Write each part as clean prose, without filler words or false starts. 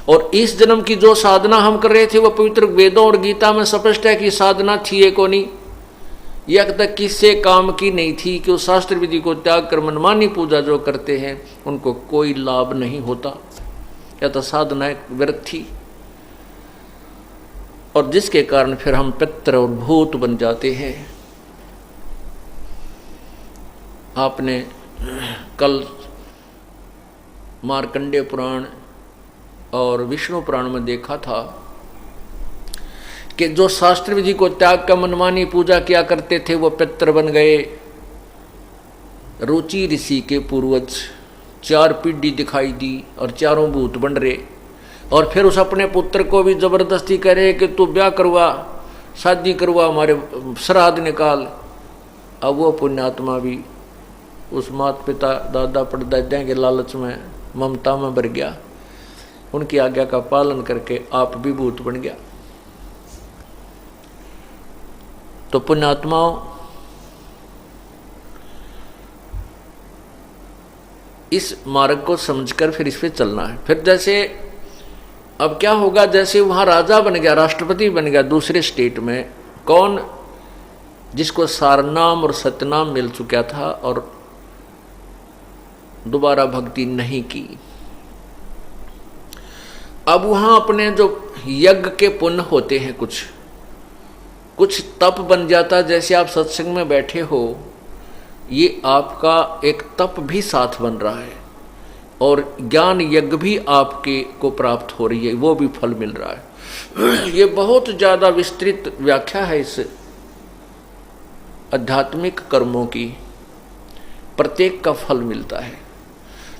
और इस जन्म की जो साधना हम कर रहे थे वो पवित्र वेदों और गीता में स्पष्ट है कि साधना थी एक नहीं, यह तक किससे काम की नहीं थी कि उस शास्त्र विधि को त्याग कर मनमानी पूजा जो करते हैं उनको कोई लाभ नहीं होता, या तो साधना व्यर्थ थी, और जिसके कारण फिर हम पितर और भूत बन जाते हैं। आपने कल मार्कंडेय पुराण और विष्णु पुराण में देखा था कि जो शास्त्र विधि को त्याग कर मनमानी पूजा किया करते थे वो पितर बन गए। रुचि ऋषि के पूर्वज 4 पीढ़ी दिखाई दी और चारों भूत बन रहे, और फिर उस अपने पुत्र को भी जबरदस्ती कह रहे कि तू ब्याह करवा, शादी करवा, हमारे श्राद्ध निकाल। अब वो पुण्यात्मा भी उस माता पिता दादा परदादा के लालच में ममता में भर गया, उनकी आज्ञा का पालन करके आप भी भूत बन गया। तो पुण्यात्माओं, इस मार्ग को समझकर फिर इस पे चलना है। फिर जैसे अब क्या होगा, जैसे वहां राजा बन गया, राष्ट्रपति बन गया दूसरे स्टेट में, कौन? जिसको सारनाम और सतनाम मिल चुका था और दोबारा भक्ति नहीं की। अब वहां अपने जो यज्ञ के पुण्य होते हैं, कुछ तप बन जाता। जैसे आप सत्संग में बैठे हो, ये आपका एक तप भी साथ बन रहा है, और ज्ञान यज्ञ भी आपके को प्राप्त हो रही है, वो भी फल मिल रहा है। ये बहुत ज़्यादा विस्तृत व्याख्या है इस आध्यात्मिक कर्मों की, प्रत्येक का फल मिलता है।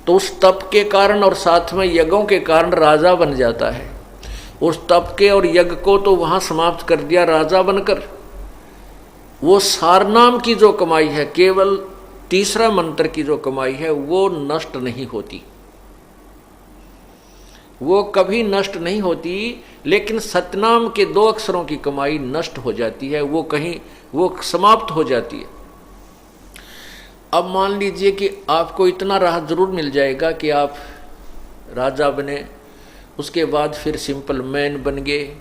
तो उस तप के कारण और साथ में यज्ञों के कारण राजा बन जाता है। उस तप के और यज्ञ को तो वहां समाप्त कर दिया राजा बनकर। वो सारनाम की जो कमाई है, केवल तीसरा मंत्र की जो कमाई है, वो नष्ट नहीं होती, वो कभी नष्ट नहीं होती। लेकिन सतनाम के 2 अक्षरों की कमाई नष्ट हो जाती है, वो समाप्त हो जाती है। अब मान लीजिए कि आपको इतना राहत जरूर मिल जाएगा कि आप राजा बने, उसके बाद फिर सिंपल मैन बन गए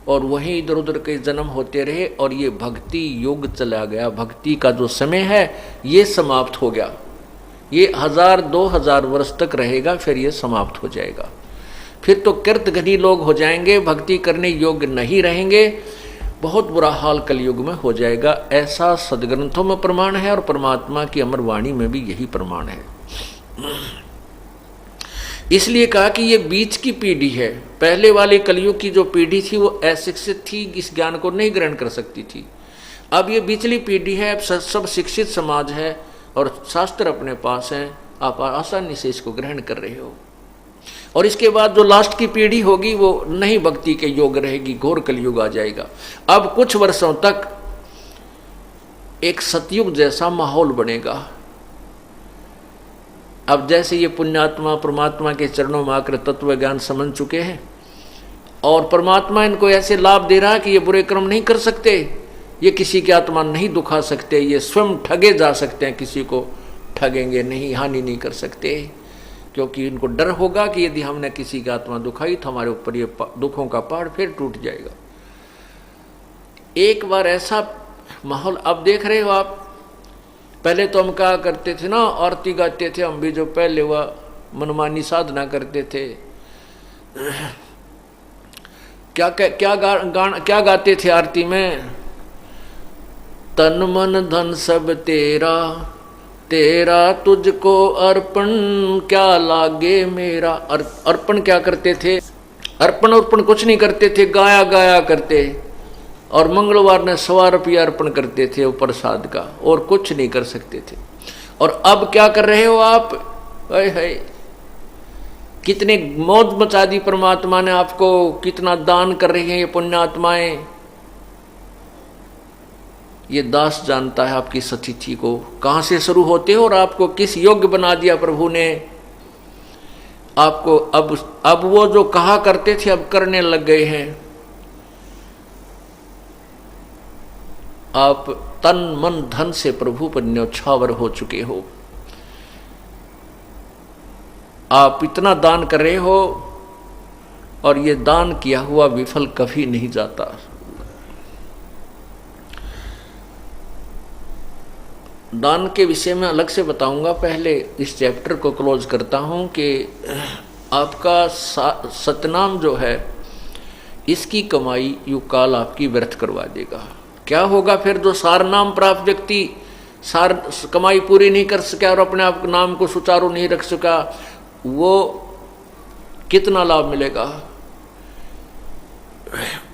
और वहीं इधर उधर के जन्म होते रहे, और ये भक्ति युग चला गया। भक्ति का जो समय है ये समाप्त हो गया। ये 1000-2000 वर्ष तक रहेगा, फिर ये समाप्त हो जाएगा। फिर तो कृतघ्नी लोग हो जाएंगे, भक्ति करने योग्य नहीं रहेंगे। बहुत बुरा हाल कलयुग में हो जाएगा। ऐसा सदग्रंथों में प्रमाण है और परमात्मा की अमर वाणी में भी यही प्रमाण है। इसलिए कहा कि ये बीच की पीढ़ी है। पहले वाले कलयुग की जो पीढ़ी थी वो अशिक्षित थी, इस ज्ञान को नहीं ग्रहण कर सकती थी। अब ये बीचली पीढ़ी है, अब सब शिक्षित समाज है और शास्त्र अपने पास है, आप आसानी से इसको ग्रहण कर रहे हो। और इसके बाद जो लास्ट की पीढ़ी होगी वो नहीं भक्ति के योग्य रहेगी, घोर कलयुग आ जाएगा। अब कुछ वर्षों तक एक सतयुग जैसा माहौल बनेगा। अब जैसे ये पुण्यात्मा परमात्मा के चरणों में आकर तत्व ज्ञान समझ चुके हैं और परमात्मा इनको ऐसे लाभ दे रहा है कि ये बुरे कर्म नहीं कर सकते, ये किसी की आत्मा नहीं दुखा सकते, ये स्वयं ठगे जा सकते हैं, किसी को ठगेंगे नहीं, हानि नहीं कर सकते, क्योंकि इनको डर होगा कि यदि हमने किसी की आत्मा दुखाई तो हमारे ऊपर ये दुखों का पहाड़ फिर टूट जाएगा। एक बार ऐसा माहौल अब देख रहे हो आप। पहले तो हम क्या करते थे ना, आरती गाते थे हम भी, जो पहले वह मनमानी साधना करते थे। क्या गाते थे आरती में? तन मन धन सब तेरा, तेरा तुझको अर्पण, क्या लागे मेरा। अर्पण क्या करते थे? अर्पण कुछ नहीं करते थे, गाया गाया करते। और मंगलवार ने 100 रुपया अर्पण करते थे वो प्रसाद का, और कुछ नहीं कर सकते थे। और अब क्या कर रहे हो आप? है कितने मौज मचा दी परमात्मा ने आपको, कितना दान कर रही हैं ये पुण्यात्माएं। ये दास जानता है आपकी सतिथि को, कहाँ से शुरू होते हो और आपको किस योग्य बना दिया प्रभु ने आपको। अब वो जो कहा करते थे अब करने लग गए हैं। आप तन मन धन से प्रभु पर न्यौछावर हो चुके हो। आप इतना दान कर रहे हो और ये दान किया हुआ विफल कभी नहीं जाता। दान के विषय में अलग से बताऊंगा, पहले इस चैप्टर को क्लोज करता हूं कि आपका सतनाम जो है इसकी कमाई युकाल आपकी व्यर्थ करवा देगा। क्या होगा फिर? जो सार नाम प्राप्त व्यक्ति सार कमाई पूरी नहीं कर सका और अपने आप नाम को सुचारू नहीं रख सका, वो कितना लाभ मिलेगा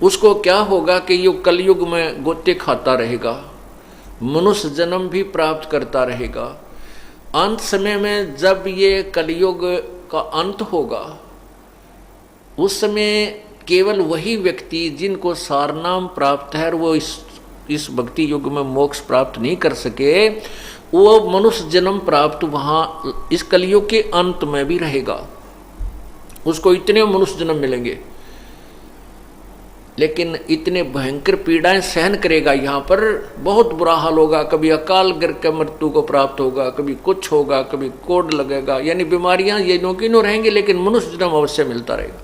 उसको? क्या होगा कि ये कलयुग में गोते खाता रहेगा, मनुष्य जन्म भी प्राप्त करता रहेगा। अंत समय में जब ये कलयुग का अंत होगा उस समय केवल वही व्यक्ति जिनको सारनाम प्राप्त है और वो इस भक्ति युग में मोक्ष प्राप्त नहीं कर सके, वो मनुष्य जन्म प्राप्त वहाँ इस कलयुग के अंत में भी रहेगा। उसको इतने मनुष्य जन्म मिलेंगे, लेकिन इतने भयंकर पीड़ाएं सहन करेगा। यहाँ पर बहुत बुरा हाल होगा, कभी अकाल गिर के मृत्यु को प्राप्त होगा, कभी कुछ होगा, कभी कोड लगेगा, यानी बीमारियां ये नो की नो रहेंगी, लेकिन मनुष्य जन्म अवश्य मिलता रहेगा।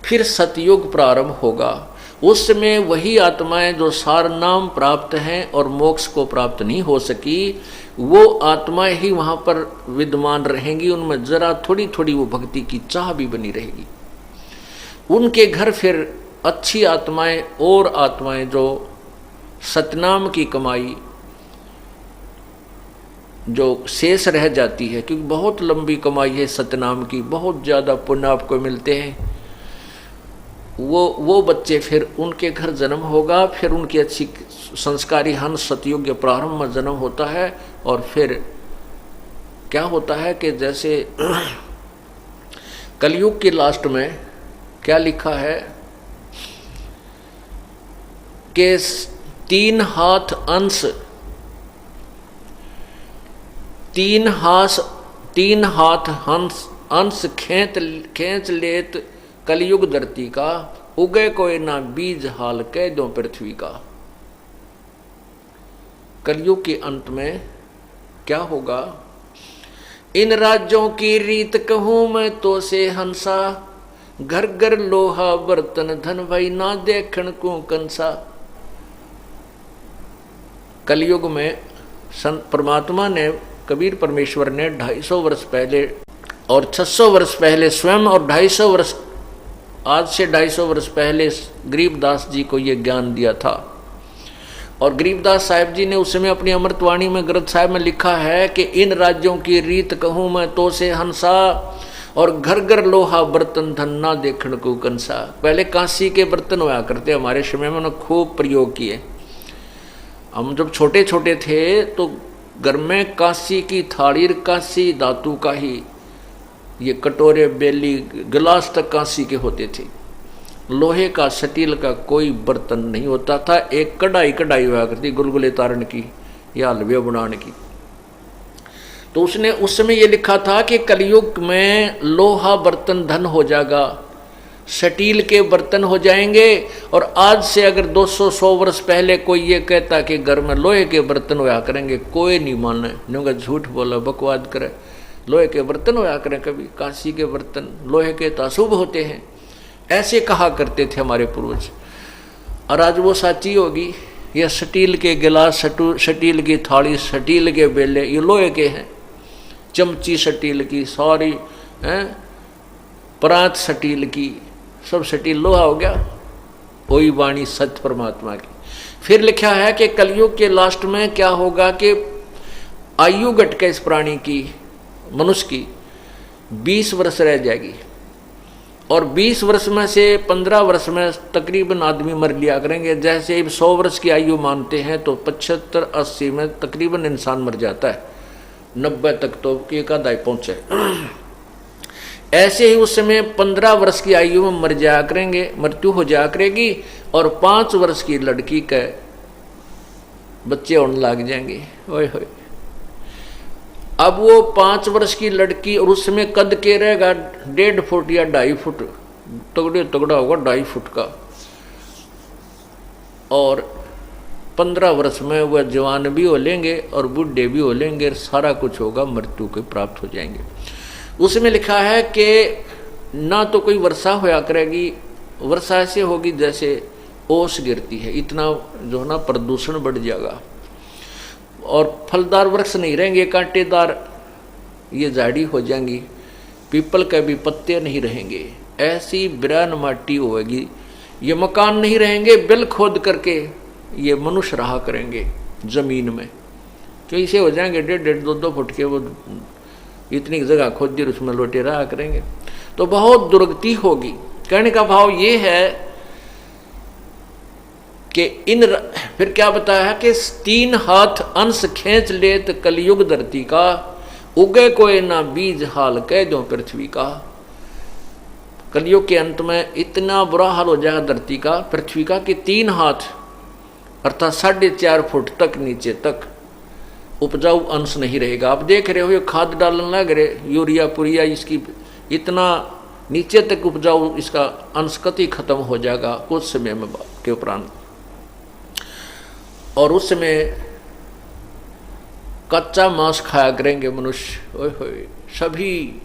फिर सतयुग प्रारंभ होगा, उस समय वही आत्माएं जो सार नाम प्राप्त हैं और मोक्ष को प्राप्त नहीं हो सकी, वो आत्माएं ही वहाँ पर विद्यमान रहेंगी। उनमें जरा थोड़ी थोड़ी वो भक्ति की चाह भी बनी रहेगी। उनके घर फिर अच्छी आत्माएं और आत्माएं जो सतनाम की कमाई जो शेष रह जाती है, क्योंकि बहुत लंबी कमाई है सतनाम की, बहुत ज़्यादा पुण्य आपको मिलते हैं, वो बच्चे फिर उनके घर जन्म होगा। फिर उनकी अच्छी संस्कारी हंस सतयुग प्रारंभ में जन्म होता है। और फिर क्या होता है कि जैसे कलयुग के लास्ट में क्या लिखा है कि 3 हाथ अंश 3 हाथ अंश खेच लेत कलयुग धरती का, उगे कोई ना बीज हाल कह दो पृथ्वी का। कलयुग के अंत में क्या होगा? इन राज्यों की रीत कहूं मैं तो से हंसा, घर घर लोहा बर्तन धन भाई ना देखण को कंसा। कलयुग में संत परमात्मा ने, कबीर परमेश्वर ने 250 वर्ष पहले और 600 वर्ष पहले स्वयं, और 250 वर्ष आज से 250 वर्ष पहले गरीबदास जी को ये ज्ञान दिया था। और गरीबदास साहिब जी ने उस समय अपनी अमृतवाणी में ग्रंथ साहिब में लिखा है कि इन राज्यों की रीत कहूँ मैं तो से हंसा, और घर घर लोहा बर्तन धन ना देखण को कंसा। पहले कांसी के बर्तन हुआ करते, हमारे समय में उन्होंने खूब प्रयोग किए। हम जब छोटे छोटे थे तो घर में कांसी की थाली, कांसी धातु का ही, ये कटोरे बेली गिलास तक कांसी के होते थे। लोहे का स्टील का कोई बर्तन नहीं होता था। एक कढ़ाई हुआ करती गुलगुले तारण की या हलवे बनाने की। तो उसने उस समय ये लिखा था कि कलयुग में लोहा बर्तन धन हो जाएगा, स्टील के बर्तन हो जाएंगे। और आज से अगर 200-100 वर्ष पहले कोई ये कहता कि घर में लोहे के बर्तन होया करेंगे, कोई नहीं माने, नहीं झूठ बोला, बकवाद करे। लोहे के बर्तन होया करें, कभी कांसी के बर्तन, लोहे के तो अशुभ होते हैं, ऐसे कहा करते थे हमारे पूर्वज। और आज वो साची होगी। ये स्टील के गिलास, स्टील की थाली, स्टील के बेले, ये लोहे के हैं। चमची स्टील की, सारी परात स्टील की, सब स्टील लोहा हो गया। वही वाणी सत्य परमात्मा की। फिर लिखा है कि कलयुग के लास्ट में क्या होगा कि आयु घट के इस प्राणी की, मनुष्य की 20 वर्ष रह जाएगी। और 20 वर्ष में से 15 वर्ष में तकरीबन आदमी मर लिया करेंगे। जैसे 100 वर्ष की आयु मानते हैं तो 75-80 में तकरीबन इंसान मर जाता है, 90 तक तो एक आधा पहुंचे। ऐसे ही उस समय 15 वर्ष की आयु में मर जाया करेंगे, मृत्यु हो जाया करेगी। और 5 वर्ष की लड़की के बच्चे होने लग जाएंगे। ओए होए, अब वो 5 वर्ष की लड़की, और उस समय कद के रहेगा 1.5 फुट या 2.5 फुट, तगड़ा होगा 2.5 फुट का। और 15 वर्ष में वह जवान भी हो लेंगे और बूढ़े भी हो लेंगे, सारा कुछ होगा, मृत्यु के प्राप्त हो जाएंगे। उसमें लिखा है कि ना तो कोई वर्षा होया करेगी, वर्षा ऐसे होगी जैसे ओस गिरती है, इतना जो ना प्रदूषण बढ़ जाएगा। और फलदार वृक्ष नहीं रहेंगे, कांटेदार ये झाड़ी हो जाएंगी, पीपल के भी पत्ते नहीं रहेंगे, ऐसी बिरान माटी होगी। ये मकान नहीं रहेंगे, बिल खोद करके ये मनुष्य रहा करेंगे जमीन में, क्यों इसे हो जाएंगे 1.5 2 फुट के, वो इतनी जगह खोद दी उसमें लोटे रहा करेंगे, तो बहुत दुर्गति होगी। कहने का भाव ये है कि फिर क्या बताया है कि 3 हाथ अंश खींच लेत कलयुग धरती का, उगे कोई ना बीज हाल कह दो पृथ्वी का। कलयुग के अंत में इतना बुरा हाल हो जाएगा धरती का, पृथ्वी का, कि 3 हाथ अर्थात 4.5 फुट तक नीचे तक उपजाऊ अंश नहीं रहेगा। आप देख रहे हो ये खाद डालने लग रहे, यूरिया पुरिया, इसकी इतना नीचे तक उपजाऊ इसका अंश कति खत्म हो जाएगा कुछ समय में के उपरांत। और उस समय कच्चा मांस खाया करेंगे मनुष्य, ओए होए सभी,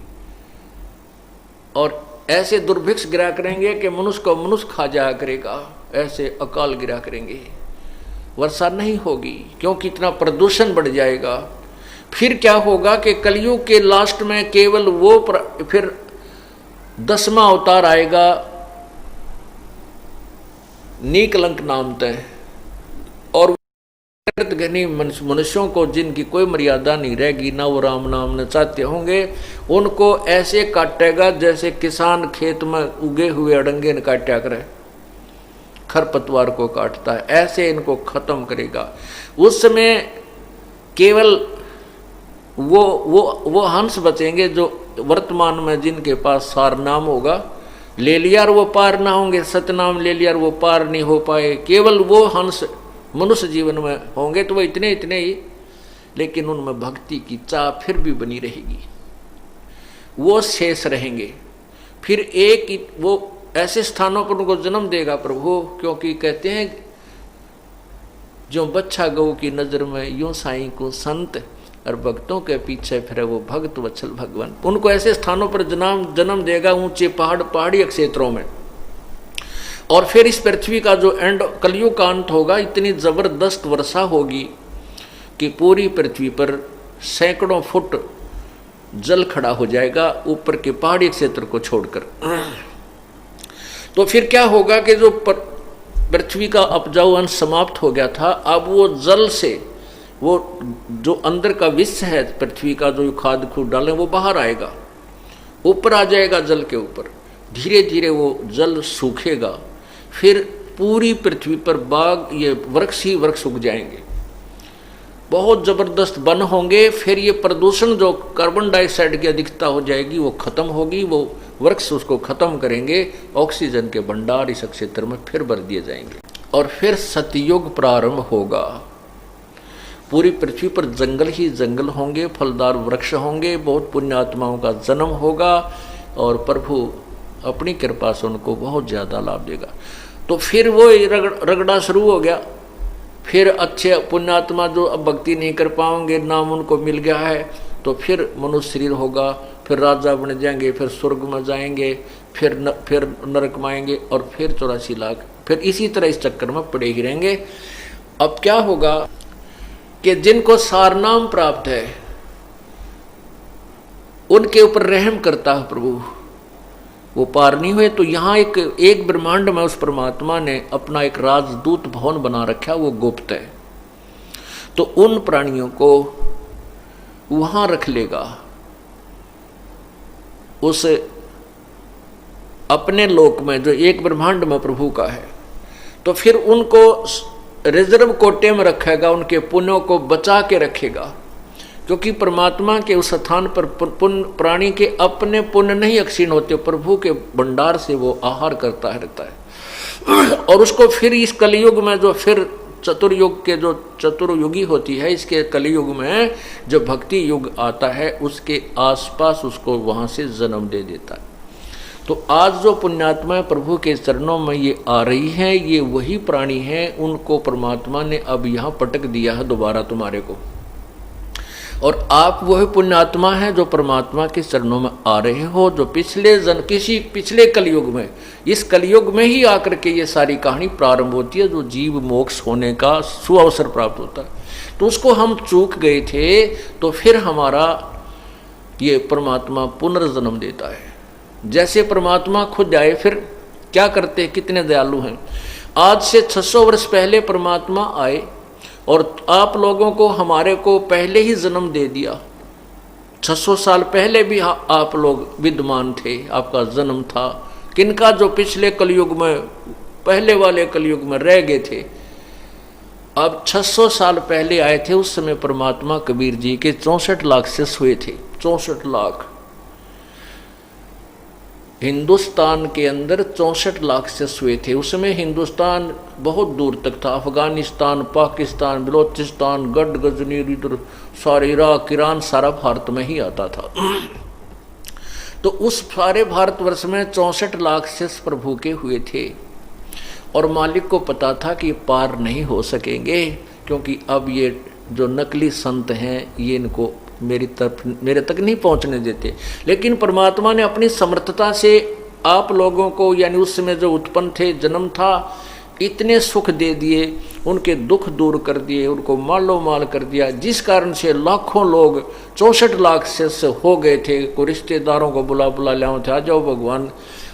और ऐसे दुर्भिक्ष गिरा करेंगे कि मनुष्य को मनुष्य खा जाया करेगा, ऐसे अकाल गिरा करेंगे। वर्षा नहीं होगी क्योंकि इतना प्रदूषण बढ़ जाएगा। फिर क्या होगा कि कलयुग के लास्ट में केवल वो फिर 10वां अवतार आएगा नीकलंक नाम तय, और घनी मनुष्यों को जिनकी कोई मर्यादा नहीं रहेगी, ना वो राम नाम न चाहते होंगे, उनको ऐसे काटेगा जैसे किसान खेत में उगे हुए अड़ंगे न काटा करे, खरपतवार को काटता है, ऐसे इनको खत्म करेगा। उस समय केवल वो हंस बचेंगे जो वर्तमान में जिनके पास सार नाम होगा, ले लिया और वो पार ना होंगे, सतनाम ले लिया और वो पार नहीं हो पाए, केवल वो हंस मनुष्य जीवन में होंगे, तो वो इतने ही, लेकिन उनमें भक्ति की चाह फिर भी बनी रहेगी, वो शेष रहेंगे। फिर एक वो ऐसे स्थानों पर उनको जन्म देगा प्रभु, क्योंकि कहते हैं जो बच्चा गौ की नजर में यूं साईं को संत, और भक्तों के पीछे फिर वो भक्त वत्सल भगवान, उनको ऐसे स्थानों पर जन्म देगा, ऊंचे पहाड़ी क्षेत्रों में। और फिर इस पृथ्वी का जो एंड कलयुग का अंत होगा, इतनी जबरदस्त वर्षा होगी कि पूरी पृथ्वी पर सैकड़ों फुट जल खड़ा हो जाएगा, ऊपर के पहाड़ी क्षेत्र को छोड़कर। तो फिर क्या होगा कि जो पृथ्वी का उपजाऊ अंश समाप्त हो गया था, अब वो जल से वो जो अंदर का विष है पृथ्वी का, जो खाद खूद डालें वो बाहर आएगा, ऊपर आ जाएगा जल के ऊपर, धीरे धीरे वो जल सूखेगा, फिर पूरी पृथ्वी पर बाग ये वृक्ष ही वृक्ष उग जाएंगे, बहुत जबरदस्त वन होंगे। फिर ये प्रदूषण जो कार्बन डाइऑक्साइड की अधिकता हो जाएगी वो खत्म होगी, वो वृक्ष उसको खत्म करेंगे, ऑक्सीजन के भंडार इस क्षेत्र में फिर भर दिए जाएंगे, और फिर सतयुग प्रारंभ होगा। पूरी पृथ्वी पर जंगल ही जंगल होंगे, फलदार वृक्ष होंगे, बहुत पुण्य आत्माओं का जन्म होगा, और प्रभु अपनी कृपा से उनको बहुत ज़्यादा लाभ देगा। तो फिर वो रगड़ा शुरू हो गया, फिर अच्छे पुण्यात्मा जो अब भक्ति नहीं कर पाएंगे, नाम उनको मिल गया है, तो फिर मनुष्य शरीर होगा, फिर राजा बन जाएंगे, फिर स्वर्ग में जाएंगे, फिर नरक में आएंगे, और फिर 84 लाख, फिर इसी तरह इस चक्कर में पड़े ही रहेंगे। अब क्या होगा कि जिनको सारनाम प्राप्त है उनके ऊपर रहम करता है प्रभु, वो पार नहीं हुए। तो यहाँ एक ब्रह्मांड में उस परमात्मा ने अपना एक राजदूत भवन बना रखा, वो गुप्त है, तो उन प्राणियों को वहां रख लेगा, उस अपने लोक में जो एक ब्रह्मांड में प्रभु का है। तो फिर उनको रिजर्व कोटे में रखेगा, उनके पुण्यों को बचा के रखेगा, क्योंकि परमात्मा के उस स्थान पर प्राणी के अपने पुण्य नहीं अक्षीण होते, प्रभु के भंडार से वो आहार करता रहता है। और उसको फिर इस कलयुग में जो फिर चतुर्युग के जो चतुर्युगी होती है, इसके कलयुग में जो भक्ति युग आता है उसके आसपास उसको वहां से जन्म दे देता है। तो आज जो पुण्यात्मा प्रभु के चरणों में ये आ रही हैं, ये वही प्राणी हैं, उनको परमात्मा ने अब यहाँ पटक दिया है दोबारा तुम्हारे को। और आप वही पुण्यात्मा हैं जो परमात्मा के चरणों में आ रहे हो, जो किसी पिछले कलयुग में, इस कलयुग में ही आकर के ये सारी कहानी प्रारंभ होती है, जो जीव मोक्ष होने का सुअवसर प्राप्त होता है। तो उसको हम चूक गए थे, तो फिर हमारा ये परमात्मा पुनर्जन्म देता है। जैसे परमात्मा खुद आए, फिर क्या करते, कितने दयालु हैं। आज से 600 वर्ष पहले परमात्मा आए और आप लोगों को, हमारे को पहले ही जन्म दे दिया। 600 साल पहले भी आप लोग विद्यमान थे, आपका जन्म था। किनका, जो पिछले कलयुग में, पहले वाले कलयुग में रह गए थे। अब 600 साल पहले आए थे, उस समय परमात्मा कबीर जी के 64 लाख शिष्य हुए थे। 64 लाख हिंदुस्तान के अंदर 64 लाख शिष्य हुए थे। उसमें हिंदुस्तान बहुत दूर तक था, अफगानिस्तान, पाकिस्तान, बलोचिस्तान, गढ़ गजनी, इधर सारे इराक, ईरान, सारा भारत में ही आता था। तो उस सारे भारतवर्ष में 64 लाख शिष्य प्रभु के हुए थे, और मालिक को पता था कि पार नहीं हो सकेंगे, क्योंकि अब ये जो नकली संत हैं ये इनको मेरे तक नहीं पहुंचने देते। लेकिन परमात्मा ने अपनी समर्थता से आप लोगों को, यानी उस समय जो उत्पन्न थे, जन्म था, इतने सुख दे दिए, उनके दुख दूर कर दिए, उनको मालो माल कर दिया, जिस कारण से लाखों लोग 64 लाख से हो गए थे। को रिश्तेदारों को बुला लाओ थे, आ जाओ भगवान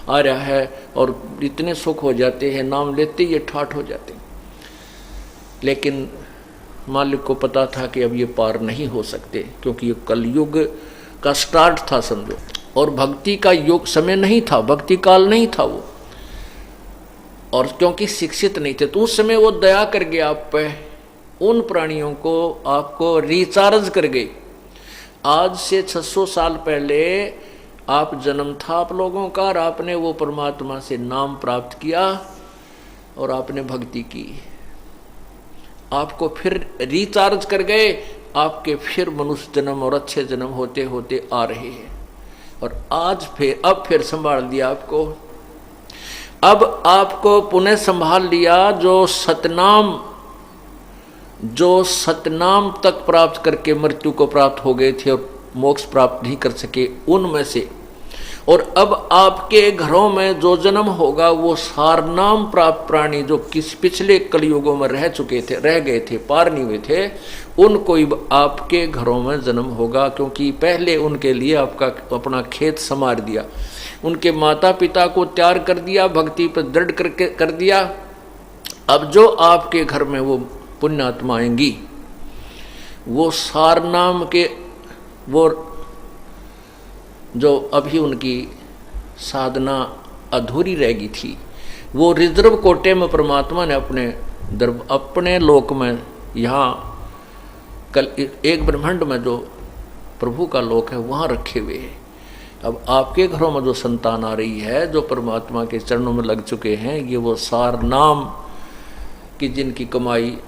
आ रहा है, और इतने सुख हो जाते हैं, नाम लेते ये ठाठ हो जाते। लेकिन मालिक को पता था कि अब ये पार नहीं हो सकते, क्योंकि ये कलयुग का स्टार्ट था समझो, और भक्ति का युग समय नहीं था, भक्ति काल नहीं था वो, और क्योंकि शिक्षित नहीं थे, तो उस समय वो दया कर गए आप पे, उन प्राणियों को आपको रिचार्ज कर गए। आज से 600 साल पहले आप जन्म था आप लोगों का, और आपने वो परमात्मा से नाम प्राप्त किया और आपने भक्ति की, आपको फिर रिचार्ज कर गए, आपके फिर मनुष्य जन्म और अच्छे जन्म होते होते आ रहे हैं। और आज फिर, अब फिर संभाल दिया आपको, अब आपको पुनः संभाल लिया। जो सतनाम तक प्राप्त करके मृत्यु को प्राप्त हो गए थे और मोक्ष प्राप्त नहीं कर सके, उनमें से, और अब आपके घरों में जो जन्म होगा वो सारनाम प्राप्त प्राणी, जो किस पिछले कलयुगों में रह गए थे, पार नहीं हुए थे, उनको आपके घरों में जन्म होगा, क्योंकि पहले उनके लिए आपका अपना खेत संवार दिया, उनके माता पिता को तैयार कर दिया, भक्ति पर दृढ़ कर दिया। अब जो आपके घर में वो पुण्यात्मा आएंगी, वो सारनाम के, वो जो अभी उनकी साधना अधूरी रह गई थी, वो रिजर्व कोटे में परमात्मा ने अपने लोक में, यहाँ कल एक ब्रह्मांड में जो प्रभु का लोक है वहाँ रखे हुए हैं। अब आपके घरों में जो संतान आ रही है, जो परमात्मा के चरणों में लग चुके हैं, ये वो सार नाम की जिनकी कमाई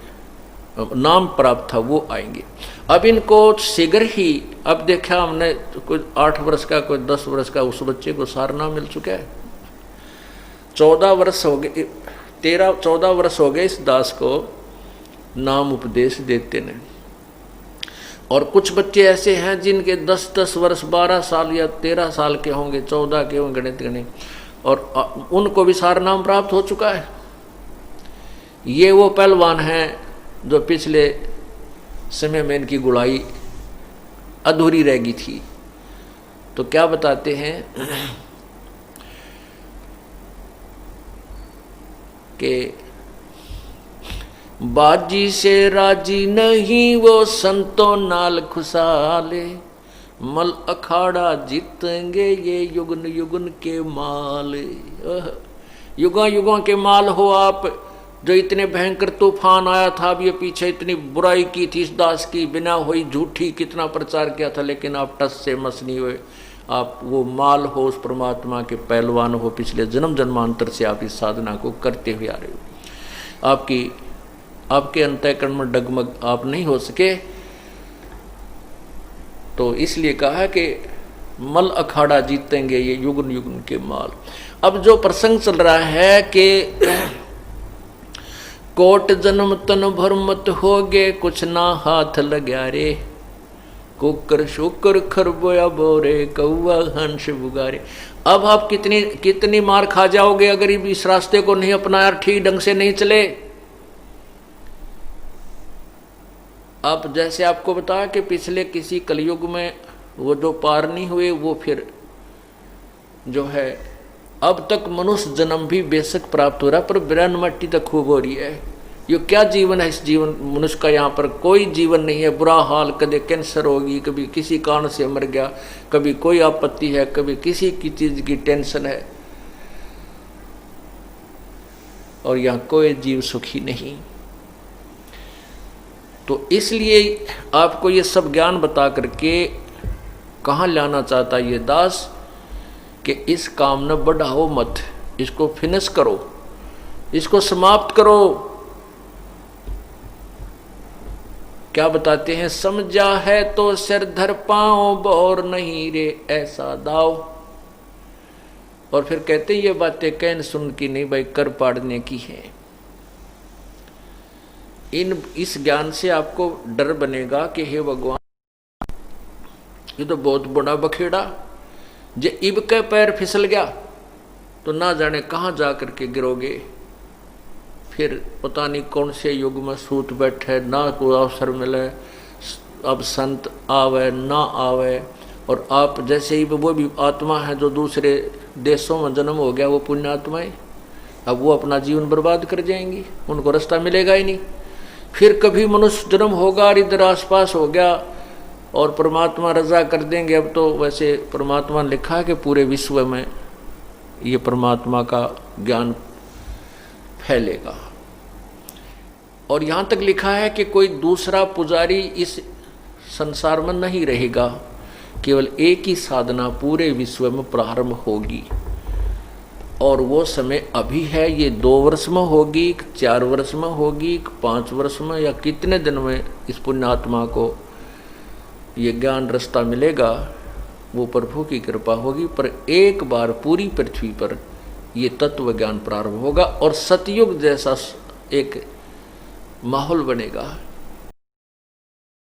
नाम प्राप्त था वो आएंगे। अब इनको शीघ्र ही, अब देखा हमने कोई 8 वर्ष का, कोई 10 वर्ष का, उस बच्चे को सार नाम मिल चुका है। 14 वर्ष हो गए, 13-14 वर्ष हो गए इस दास को नाम उपदेश देते ने। और कुछ बच्चे ऐसे हैं जिनके 10-10 वर्ष, 12 साल या 13 साल के होंगे, 14 के होंगे, गणित, और उनको भी सार नाम प्राप्त हो चुका है। ये वो पहलवान हैं जो पिछले समय में इनकी गुड़ाई अधूरी रह गई थी। तो क्या बताते हैं कि बाजी से राजी नहीं वो संतो नाल खुशाले, मल अखाड़ा जीतेंगे ये युगन युगन के माल। युगा युगों के माल हो आप, जो इतने भयंकर तूफान आया था, अब ये पीछे इतनी बुराई की थी इस दास की, बिना हुई झूठी कितना प्रचार किया था, लेकिन आप टस से मस नहीं हुए। आप वो माल हो, उस परमात्मा के पहलवान हो, पिछले जन्म जन्मांतर से आप इस साधना को करते हुए आ रहे हो। आपके अंतःकरण में डगमग आप नहीं हो सके, तो इसलिए कहा कि मल अखाड़ा जीतेंगे ये युगन युगन के माल। अब जो प्रसंग चल रहा है कि कोट जन्म तन भर मत होगे, कुछ ना हाथ लगा रे, कुकर शुकर खरबोया बोरे कौआ हंस बुगारे। अब आप कितनी मार खा जाओगे अगर इस रास्ते को नहीं अपनाया, ठीक ढंग से नहीं चले। अब जैसे आपको बताया कि पिछले किसी कलयुग में वो जो पार नहीं हुए वो फिर जो है अब तक मनुष्य जन्म भी बेशक प्राप्त हो रहा पर बिरन मट्टी तक खूब हो रही है। ये क्या जीवन है इस जीवन मनुष्य का, यहाँ पर कोई जीवन नहीं है। बुरा हाल, कभी कैंसर होगी, कभी किसी कारण से मर गया, कभी कोई आपत्ति है, कभी किसी की चीज की टेंशन है, और यहाँ कोई जीव सुखी नहीं। तो इसलिए आपको ये सब ज्ञान बता करके कहाँ लाना चाहता ये दास कि इस काम न बढ़ाओ मत, इसको फिनिश करो, इसको समाप्त करो। क्या बताते हैं, समझा है तो सिर धर पाओ बोर नहीं रे ऐसा दाव। और फिर कहते हैं ये बातें कहन सुन की नहीं भाई कर पाड़ने की है। इस ज्ञान से आपको डर बनेगा कि हे भगवान ये तो बहुत बड़ा बखेड़ा, जे इब के पैर फिसल गया तो ना जाने कहाँ जा करके गिरोगे। फिर पता नहीं कौन से युग में सूत बैठे, ना कोई अवसर मिले, अब संत आवे ना आवे। और आप जैसे ही वो भी आत्मा है जो दूसरे देशों में जन्म हो गया, वो पुण्य आत्माएं, अब वो अपना जीवन बर्बाद कर जाएंगी, उनको रास्ता मिलेगा ही नहीं। फिर कभी मनुष्य जन्म होगा और इधर आसपास हो गया और परमात्मा रजा कर देंगे। अब तो वैसे परमात्मा ने लिखा है कि पूरे विश्व में ये परमात्मा का ज्ञान फैलेगा। और यहाँ तक लिखा है कि कोई दूसरा पुजारी इस संसार में नहीं रहेगा, केवल एक ही साधना पूरे विश्व में प्रारंभ होगी। और वो समय अभी है, ये 2 वर्ष में होगी, 4 वर्ष में होगी, 5 वर्ष में, या कितने दिन में इस पुण्यात्मा को ये ज्ञान रास्ता मिलेगा, वो प्रभु की कृपा होगी। पर एक बार पूरी पृथ्वी पर ये तत्व ज्ञान प्रारंभ होगा और सतयुग जैसा एक माहौल बनेगा।